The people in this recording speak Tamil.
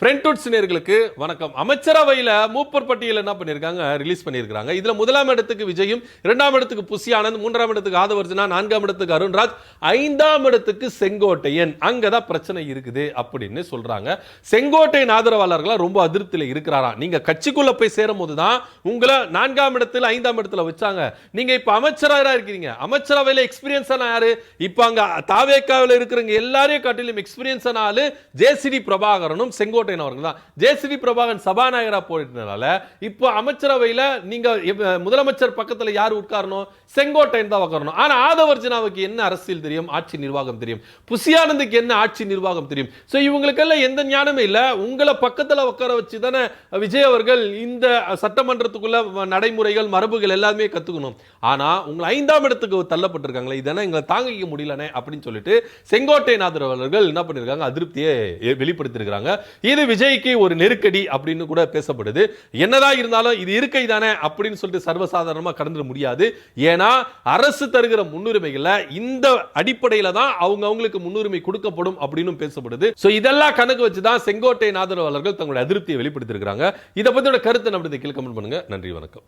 ஃப்ரெண்ட்வுட்ஸ் நேயர்களுக்கு வணக்கம். அமைச்சரவையில் மூப்பர் பட்டியல் என்ன பண்ணியிருக்காங்க, ரிலீஸ் பண்ணியிருக்காங்க. இதில் முதலாம் இடத்துக்கு விஜயும், இரண்டாம் இடத்துக்கு புசி ஆனந்த், மூன்றாம் இடத்துக்கு ஆதவர்ஜனா, நான்காம் இடத்துக்கு அருண்ராஜ், ஐந்தாம் இடத்துக்கு செங்கோட்டையன். அங்கதான் பிரச்சனை இருக்குது அப்படின்னு சொல்றாங்க. செங்கோட்டையன் ஆதரவாளர்களா ரொம்ப அதிருப்தியில் இருக்கிறாரா. நீங்க கட்சிக்குள்ள போய் சேரும் போதுதான் உங்களை நான்காம் இடத்துல ஐந்தாம் இடத்துல வச்சாங்க. நீங்க இப்ப அமைச்சராக இருக்கிறீங்க. அமைச்சரவையில் எக்ஸ்பீரியன்ஸான யாரு? இப்ப அங்க தாவேக்காவில் இருக்கிறவங்க எல்லாரையும் காட்டிலும் எக்ஸ்பீரியன்ஸான ஆளு ஜேசிடி பிரபாகரனும் செங்கோட்டை அவர்கள் தான். ஜேசிடி பிரபாகரன் சபாநாயகரா போயிட்டனால இப்போ அமைச்சரவையில் நீங்க முதலமைச்சர் பக்கத்துல யார் உட்காரணும்? செங்கோட்டையன் தான் உட்காரணும். ஆனா ஆதவர்ஜனாவுக்கு என்ன அரசியல் தெரியும், ஆட்சி நிர்வாகம் தெரியும். புசி ஆனந்துக்கு என்ன ஆட்சி நிர்வாகம் தெரியும். சோ இவங்களுக்கெல்லாம் எந்த ஞானமே இல்ல. உங்களை பக்கத்துல உட்கார வச்சு தானே விஜய் அவர்கள் இந்த சட்டமன்றத்துக்குள்ள நடைமுறைகள் மரபுகள் எல்லாமே கத்துக்கணும். ஆனா உங்களை ஐந்தாம் இடத்துக்கு தள்ளப்பட்டிருக்காங்களே, இதெல்லாம் எங்களை தாங்கிக்க முடியலனே அப்படின்னு சொல்லிட்டு செங்கோட்டையன் ஆதரவாளர்கள் என்ன பண்ணிருக்காங்க, அதிருப்தியை வெளிப்படுத்தியிருக்காங்க. இது விஜய்க்கு ஒரு நெருக்கடி அப்படின்னு கூட பேசப்படுது. என்னதான் இருந்தாலும் இது இருக்கை தானே அப்படின்னு சொல்லிட்டு சர்வசாதாரணமா கடந்துட முடியாது. ஏன்னா அரசு தருகிற முன்னுரிமைகளை இந்த அடிப்படையில தான் அவங்களுக்கு முன்னுரிமை கொடுக்கப்படும் அப்படின்னு பேசப்படுது. சோ இதெல்லாம் கணக்கு வச்சுதான் செங்கோட்டையன் ஆதரவாளர்கள் தங்களுடைய அதிருப்தியை வெளிப்படுத்தியிருக்காங்க. இதை பத்தியோட கருத்து நம்ம கீழே கமெண்ட் பண்ணுங்க. நன்றி, வணக்கம்.